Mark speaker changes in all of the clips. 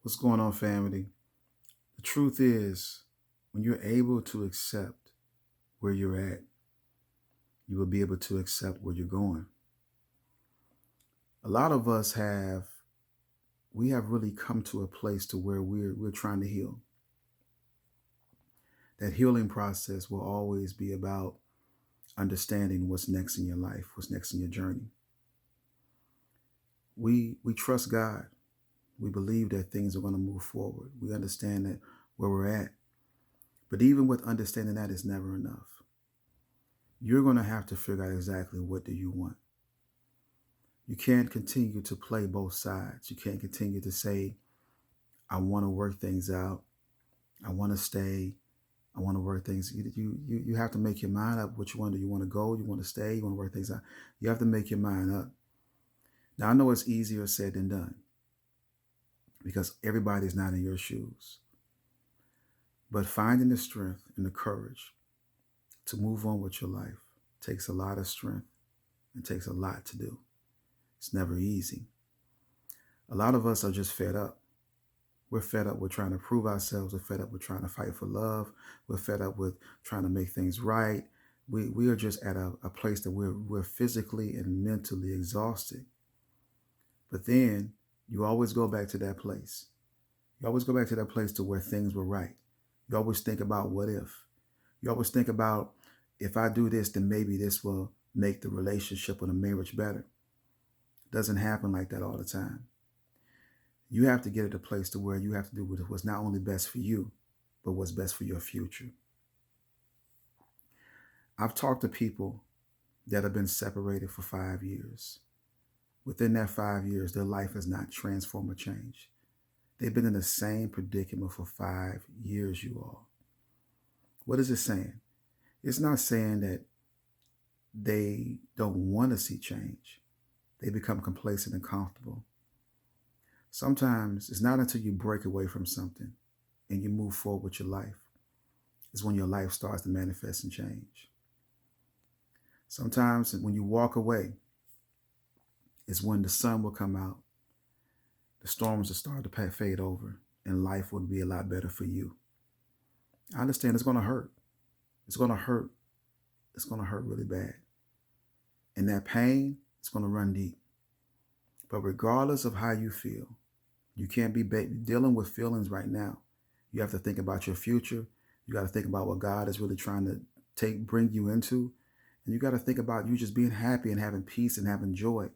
Speaker 1: What's going on, family? The truth is, when you're able to accept where you're at, you will be able to accept where you're going. A lot of us we have really come to a place to where we're trying to heal. That healing process will always be about understanding what's next in your life, what's next in your journey. We trust God. We believe that things are going to move forward. We understand that where we're at. But even with understanding that is never enough. You're going to have to figure out exactly what do you want. You can't continue to play both sides. You can't continue to say, I want to work things out. I want to stay. I want to work things. You have to make your mind up what you want to do. You want to go, you want to stay, you want to work things out. You have to make your mind up. Now, I know it's easier said than done because everybody's not in your shoes. But finding the strength and the courage to move on with your life takes a lot of strength and takes a lot to do. It's never easy. A lot of us are just fed up. We're fed up with trying to prove ourselves. We're fed up with trying to fight for love. We're fed up with trying to make things right. We are just at a place that we're physically and mentally exhausted. But then you always go back to that place. You always go back to that place to where things were right. You always think about what if. You always think about if I do this, then maybe this will make the relationship or the marriage better. It doesn't happen like that all the time. You have to get at a place to where you have to do what's not only best for you, but what's best for your future. I've talked to people that have been separated for 5 years. Within that 5 years, their life has not transformed or changed. They've been in the same predicament for 5 years, you all. What is it saying? It's not saying that they don't want to see change. They become complacent and comfortable. Sometimes it's not until you break away from something and you move forward with your life is when your life starts to manifest and change. Sometimes when you walk away is when the sun will come out, the storms will start to fade over, and life will be a lot better for you. I understand it's going to hurt. It's going to hurt. It's going to hurt really bad. And that pain is going to run deep. But regardless of how you feel, you can't be dealing with feelings right now. You have to think about your future. You got to think about what God is really trying to bring you into. And you got to think about you just being happy and having peace and having joy.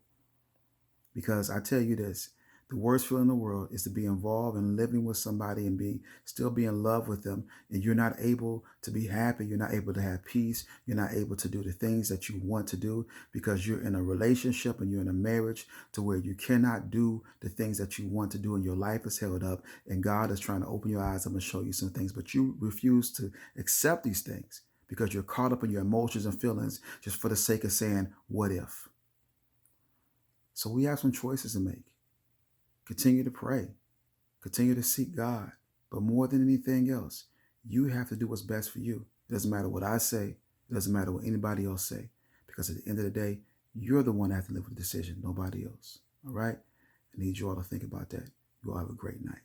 Speaker 1: Because I tell you this, the worst feeling in the world is to be involved in living with somebody and still be in love with them. And you're not able to be happy. You're not able to have peace. You're not able to do the things that you want to do because you're in a relationship and you're in a marriage to where you cannot do the things that you want to do and your life is held up. And God is trying to open your eyes up and show you some things, but you refuse to accept these things because you're caught up in your emotions and feelings just for the sake of saying, what if? So we have some choices to make. Continue to pray. Continue to seek God. But more than anything else, you have to do what's best for you. It doesn't matter what I say. It doesn't matter what anybody else say. Because at the end of the day, you're the one that has to live with the decision, nobody else. All right? I need you all to think about that. You all have a great night.